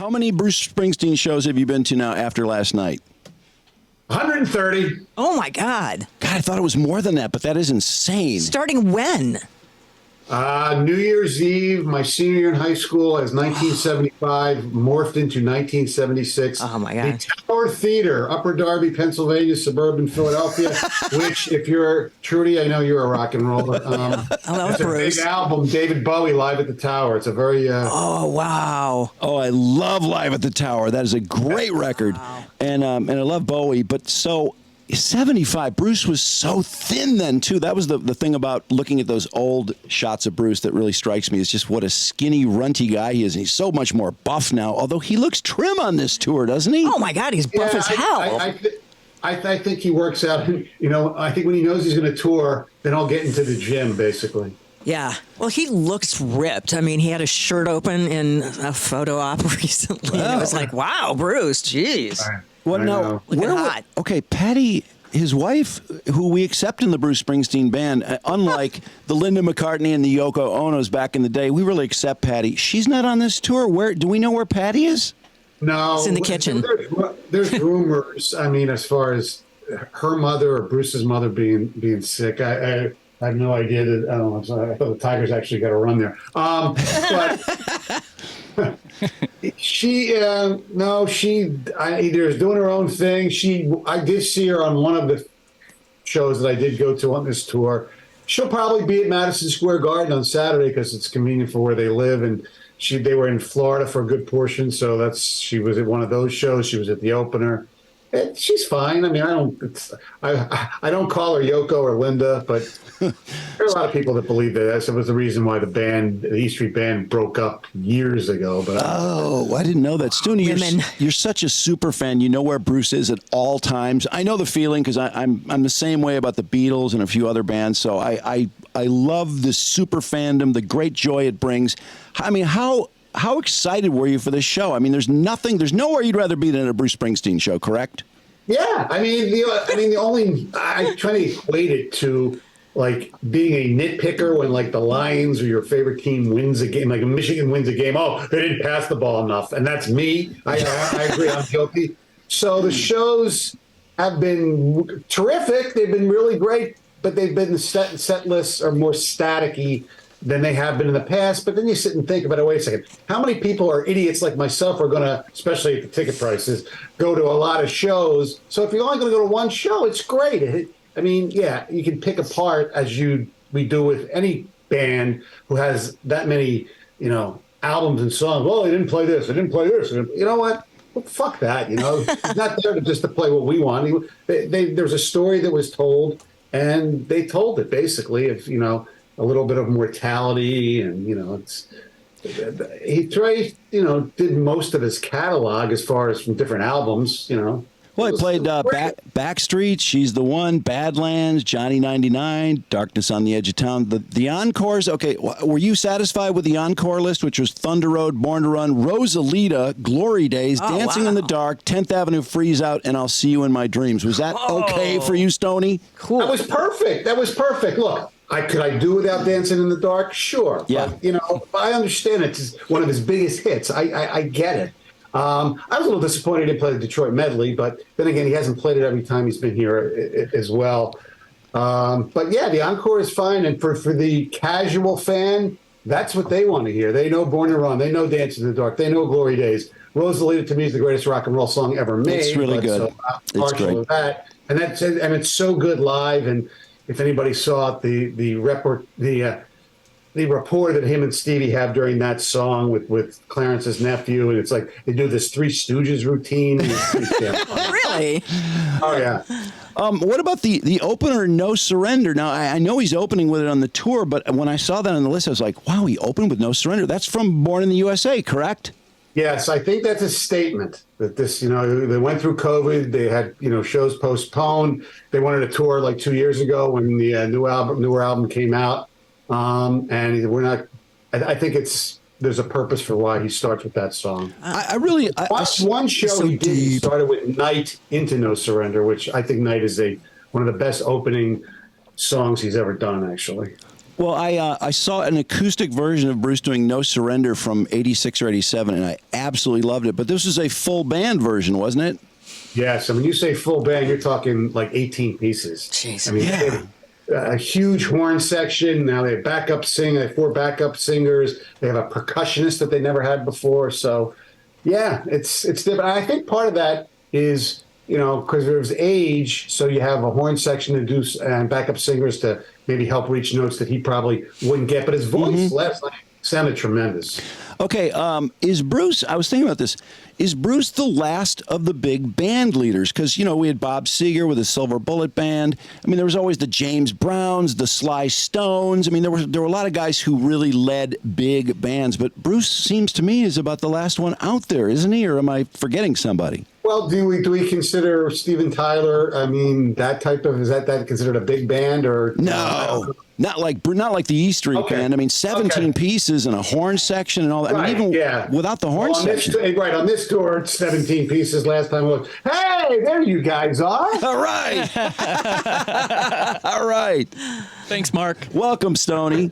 How many Bruce Springsteen shows have you been to now after last night? 130. Oh, my God. God, I thought it was more than that, but that is insane. Starting when? New Year's Eve, my senior year in high school, as 1975 morphed into 1976. Oh, my God. The Tower Theater, Upper Darby, Pennsylvania, suburban Philadelphia, which, if you're, Trudy, I know you're a rock and roller. It's a big album, David Bowie, Live at the Tower. It's a very... Oh, wow. Oh, I love Live at the Tower. That is a great record. Wow. And I love Bowie, but so... 75. Bruce was so thin then, too. That was the thing about looking at those old shots of Bruce that really strikes me is just what a skinny, runty guy he is. And he's so much more buff now, although he looks trim on this tour, doesn't he? Oh, my God, he's buff as hell. I think he works out. You know, I think when he knows he's going to tour, then I'll get into the gym, basically. Yeah. Well, he looks ripped. I mean, he had his shirt open in a photo op recently. And it was like, wow, Bruce, jeez. Well, no, hot. Okay, Patty, his wife, who we accept in the Bruce Springsteen band, unlike the Linda McCartney and the Yoko Onos back in the day, we really accept Patty. She's not on this tour. Where do we know where Patty is? No, it's in the kitchen. There's rumors. I mean, as far as her mother or Bruce's mother being sick, I have no idea. I don't know. I'm sorry. I thought the Tigers actually got a run there. But. She either is doing her own thing. I did see her on one of the shows that I did go to on this tour. She'll probably be at Madison Square Garden on Saturday because it's convenient for where they live. And they were in Florida for a good portion, so she was at one of those shows. She was at the opener. She's fine. I mean, I don't call her Yoko or Linda, but there are a lot of people that believe that was the reason why the E Street Band broke up years ago. But I didn't know that. Stoney, you're such a super fan. You know where Bruce is at all times. I know the feeling because I'm the same way about the Beatles and a few other bands. So I love the super fandom, the great joy it brings. I mean, how excited were you for this show? I mean, there's nowhere you'd rather be than at a Bruce Springsteen show, correct? Yeah, I try to equate it to like being a nitpicker when like the Lions or your favorite team wins a game, like Michigan wins a game. Oh, they didn't pass the ball enough, and that's me. I agree. I'm guilty. So the shows have been terrific. They've been really great, but they've been set lists are more staticky than they have been in the past. But then you sit and think about it, wait a second, how many people are idiots like myself are going to, especially at the ticket prices, go to a lot of shows? So if you're only going to go to one show, it's great. I mean, yeah, you can pick apart as we do with any band who has that many, albums and songs. Well, they didn't play this, they didn't play this. You know what? Well, fuck that, He's not there just to play what we want. There's a story that was told, and they told it basically. If, a little bit of mortality, and he tried, did most of his catalog as far as from different albums, Well, he played Backstreet, She's the One, Badlands, Johnny 99, Darkness on the Edge of Town. The encores, okay, were you satisfied with the encore list, which was Thunder Road, Born to Run, Rosalita, Glory Days, Dancing in the Dark, 10th Avenue Freeze Out, and I'll See You in My Dreams. Was that okay for you, Stoney? Cool. That was perfect. Look, could I do without Dancing in the Dark? Sure. Yeah. But, I understand it's one of his biggest hits. I get it. I was a little disappointed he didn't play the Detroit medley, but then again, he hasn't played it every time he's been here as well. But yeah, the encore is fine. And for the casual fan, that's what they want to hear. They know Born to Run. They know Dancing in the Dark. They know Glory Days. Rosalita, to me, is the greatest rock and roll song ever made. It's really good. So it's great. Of that. And it's so good live. And if anybody saw it, the rapport that him and Stevie have during that song with Clarence's nephew, and it's like they do this Three Stooges routine. Really? Oh yeah. What about the opener, No Surrender? Now I know he's opening with it on the tour, but when I saw that on the list, I was like, wow, he opened with No Surrender. That's from Born in the USA, correct? Yes, I think that's a statement that this, they went through COVID. They had, shows postponed. They wanted a tour like 2 years ago when the newer album came out. And we're not, I think there's a purpose for why he starts with that song. One show he did, he started with Night into No Surrender, which I think Night is one of the best opening songs he's ever done, actually. Well, I saw an acoustic version of Bruce doing No Surrender from 86 or 87, and I absolutely loved it. But this was a full band version, wasn't it? Yes. I mean, you say full band, you're talking like 18 pieces. Jeez. I mean, Yeah. they have a huge horn section. Now they have backup sing. They have 4 backup singers. They have a percussionist that they never had before. So, yeah, it's different. I think part of that is, because there's age, so you have a horn section to do and backup singers to maybe help reach notes that he probably wouldn't get. But his voice last night sounded tremendous. Okay, is Bruce, I was thinking about this, is Bruce the last of the big band leaders? Because, we had Bob Seger with the Silver Bullet Band. I mean, there was always the James Browns, the Sly Stones. I mean, there were a lot of guys who really led big bands, but Bruce seems to me is about the last one out there, isn't he? Or am I forgetting somebody? Well, do we consider Steven Tyler? I mean, is that considered a big band or no? Not like the E Street Band. I mean, 17 pieces and a horn section and all that. Right, I mean, even without the horn section. On this tour, it's 17 pieces. Last time it was, hey, there you guys are. All right. All right. Thanks, Mark. Welcome, Stoney.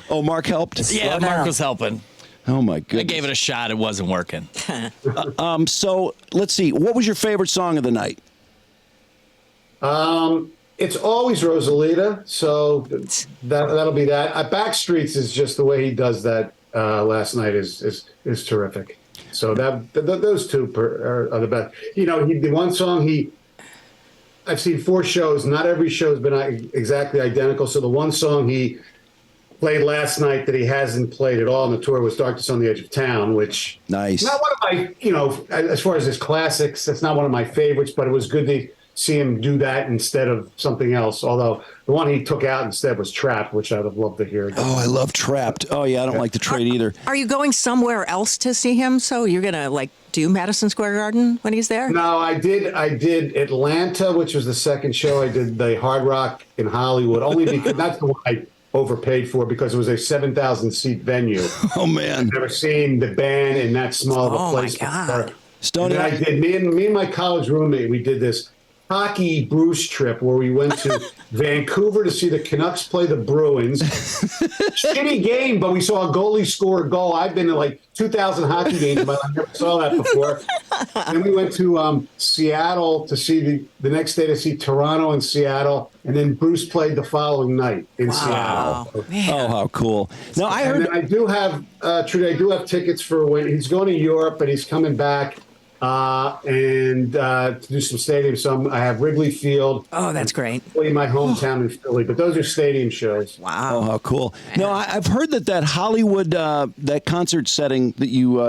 Oh, Mark helped? Yeah, Mark was helping. Oh, my goodness. I gave it a shot. It wasn't working. So let's see. What was your favorite song of the night? It's always Rosalita, so that'll be that. Backstreets is just the way he does that. Last night is terrific. So those two are the best. The one song I've seen 4 shows. Not every show has been exactly identical. So the one song he played last night that he hasn't played at all on the tour was "Darkness on the Edge of Town," which nice. Not one of my, as far as his classics, that's not one of my favorites, but it was good to see him do that instead of something else. Although the one he took out instead was "Trapped," which I'd have loved to hear. Oh, I love "Trapped." Oh, yeah, I don't like the trade either. Are you going somewhere else to see him? So you're going to do Madison Square Garden when he's there? No, I did Atlanta, which was the second show. I did the Hard Rock in Hollywood, only because that's the one I overpaid for because it was a 7,000 seat venue. Oh man, I've never seen the band in that small of a place. Oh my God. Stoney, and I did. Me and my college roommate, we did this hockey Bruce trip where we went to Vancouver to see the Canucks play the Bruins. Shitty game, but we saw a goalie score a goal. I've been to like 2,000 hockey games, but I never saw that before. Then we went to Seattle to see the next day to see Toronto and Seattle, and then Bruce played the following night in Seattle. Oh, how cool! Now I heard. And then I do have Trudy. I do have tickets for when he's going to Europe and he's coming back. And to do some stadium. So I have Wrigley Field. Oh, that's great. My hometown in Philly, but those are stadium shows. Wow. Oh, how cool. No, I've heard that Hollywood, that concert setting that you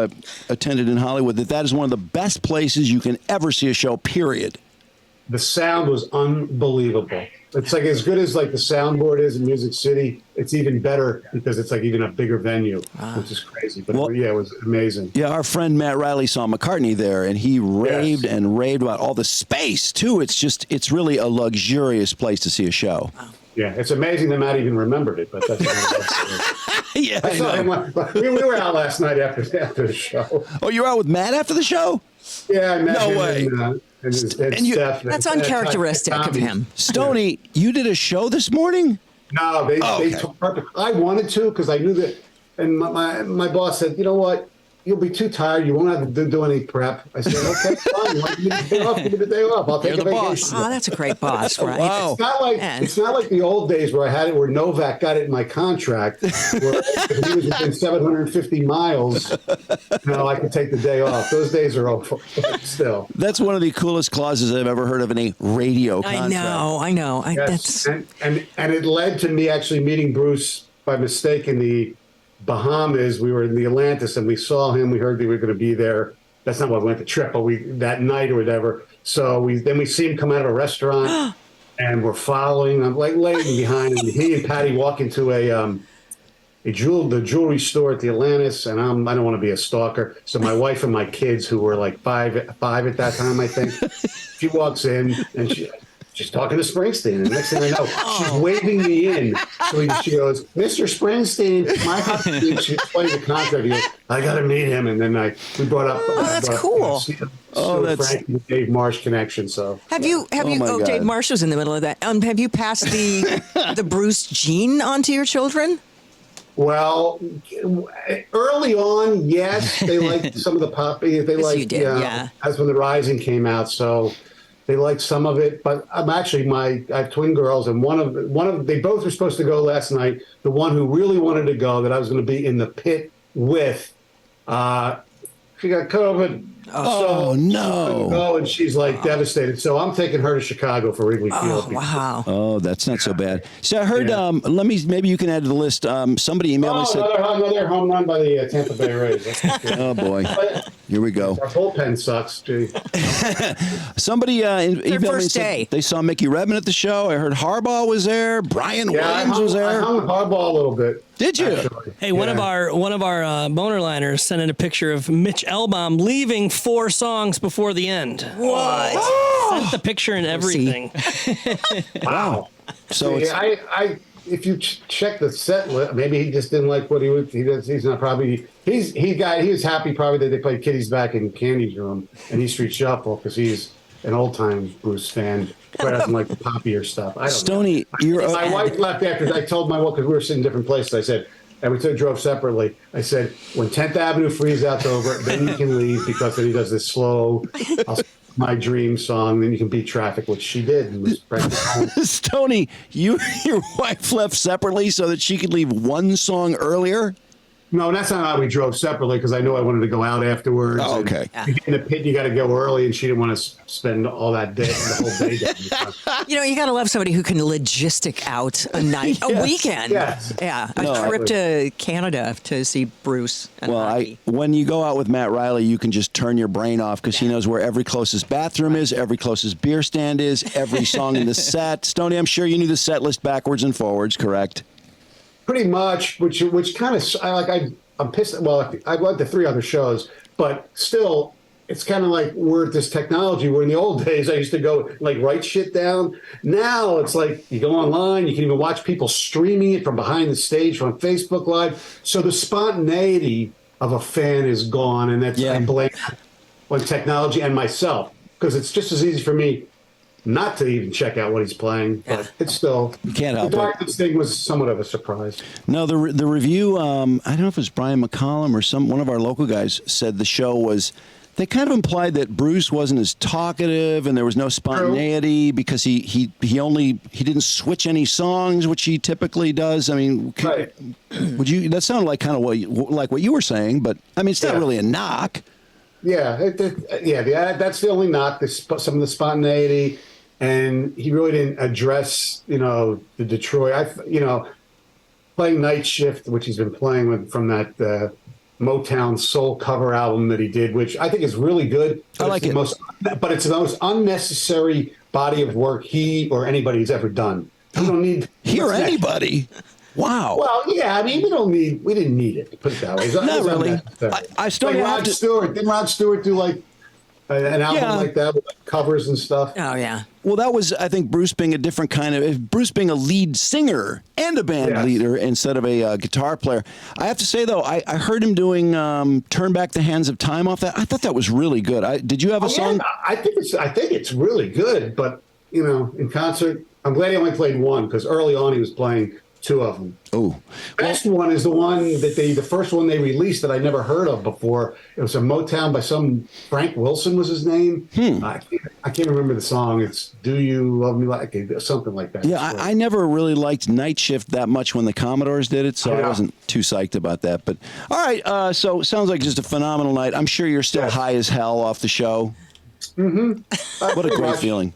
attended in Hollywood, that is one of the best places you can ever see a show, period. The sound was unbelievable. It's like as good as like the soundboard is in Music City. It's even better because it's like even a bigger venue, which is crazy. But it was amazing. Yeah, our friend Matt Riley saw McCartney there, and he raved and raved about all the space too. It's really a luxurious place to see a show. Wow. Yeah, it's amazing that Matt even remembered it. But that's yeah, I saw him. We were out last night after the show. Oh, you were out with Matt after the show? Yeah, I met him. No way. That's uncharacteristic of him. Stoney, you did a show this morning? No, they took I wanted to because I knew that, and my boss said, you know what, you'll be too tired. You won't have to do any prep. I said, okay, fine. You want me to day off? Give me the day off. I'll take a vacation. Oh, that's a great boss, right? Wow. It's not like the old days where I had it where Novak got it in my contract. Where if he was within 750 miles, I could take the day off. Those days are over. Still, that's one of the coolest clauses I've ever heard of in a radio contract. I know. Yes. And it led to me actually meeting Bruce by mistake in the Bahamas. We were in the Atlantis and we saw him. We heard they were going to be there. That's not why we went to trip, but that night or whatever. So we see him come out of a restaurant and we're following. I'm like laying behind him. He and Patty walk into the jewelry store at the Atlantis, and I don't want to be a stalker. So my wife and my kids, who were like five at that time, I think, she walks in and she's talking to Springsteen. And the next thing I know, she's waving me in. So she goes, Mr. Springsteen, my husband. She's playing the contract. He goes, I got to meet him. And then we brought up. That's cool. That's Frank and Dave Marsh connection. So have you? God. Dave Marsh was in the middle of that. Have you passed the Bruce gene on to your children? Well, early on, yes, they liked some of the pop. They liked, you did, yeah. That's when The Rising came out, so they liked some of it. But I'm actually I have twin girls, and one of they both were supposed to go last night. The one who really wanted to go, that I was going to be in the pit with, she got COVID. Oh, no. Go, and she's like devastated. So I'm taking her to Chicago for Wrigley Field. Oh, wow. Oh, that's not so bad. So I heard, maybe you can add to the list. Somebody emailed me. Said, another home run by the Tampa Bay Rays. Oh, boy. Here we go. Our bullpen sucks, gee. Somebody emailed me and first said day. they saw Mickey Redmond at the show. I heard Harbaugh was there. Brian Williams was I there. hung with Harbaugh a little bit. Did you? Actually. Hey, one of our boner liners sent in a picture of Mitch Elbaum leaving 4 songs before the end. What? Sent the picture and everything. Wow. So See, it's, if you check the set list, maybe he just didn't like what he does. He's not probably he was happy probably that they played Kitty's Back in Candy's Room and E Street Shuffle because he's an old time Bruce fan. But doesn't like the poppier stuff. I don't Stoney, know. My wife left after I told my wife because we were sitting in different places. I said, and we drove separately. I said, when 10th Avenue freeze out's over, then you can leave because then he does this slow, my dream song. Then you can beat traffic, which she did. And was home. Stoney, your wife left separately so that she could leave one song earlier? No, that's not how we drove separately because I knew I wanted to go out afterwards. Oh, okay. You get in the pit, you got to go early, and she didn't want to spend all that day, the whole day. You got to love somebody who can logistic out a night, a weekend. Yes. Yeah, a trip to Canada to see Bruce. And hockey. When you go out with Matt Riley, you can just turn your brain off because he knows where every closest bathroom is, every closest beer stand is, every song in the set. Stoney, I'm sure you knew the set list backwards and forwards, correct? Pretty much, which kind of I'm pissed. Well, I like the 3 other shows, but still, it's kind of like we're at this technology. Where in the old days, I used to go write shit down. Now it's like you go online, you can even watch people streaming it from behind the stage from Facebook Live. So the spontaneity of a fan is gone, and that's I blame on technology and myself because it's just as easy for me not to even check out what he's playing, but it's still you can't help the darkness thing was somewhat of a surprise. No, the review. I don't know if it was Brian McCollum or one of our local guys said the show was. They kind of implied that Bruce wasn't as talkative and there was no spontaneity because he didn't switch any songs, which he typically does. I mean, would you? That sounded like kind of what you were saying, but I mean, it's not really a knock. Yeah, that's the only knock. Some of the spontaneity. And he really didn't address, the Detroit. Playing Night Shift, which he's been playing from that Motown soul cover album that he did, which I think is really good. I like it. But it's the most unnecessary body of work he or anybody's ever done. We don't need anybody. Wow. Well, yeah. I mean, we didn't need it. Put it that way. Not really. I still have Rod Stewart. Didn't Rod Stewart do an album like that with covers and stuff? Oh yeah. Well, that was, I think, Bruce being a different Bruce being a lead singer and a band leader instead of a guitar player. I have to say, though, I heard him doing "Turn Back the Hands of Time" off that. I thought that was really good. Did you have a song? I think it's really good, but in concert, I'm glad he only played one because early on he was playing 2 of them. Oh, best one is the one that the first one they released that I never heard of before. It was a Motown by some Frank Wilson was his name. I can't remember the song. It's "Do You Love Me Like," something like that. Yeah, I never really liked Night Shift that much when the Commodores did it, so I wasn't too psyched about that. But all right, so sounds like just a phenomenal night. I'm sure you're still high as hell off the show. Mm-hmm. What a great feeling.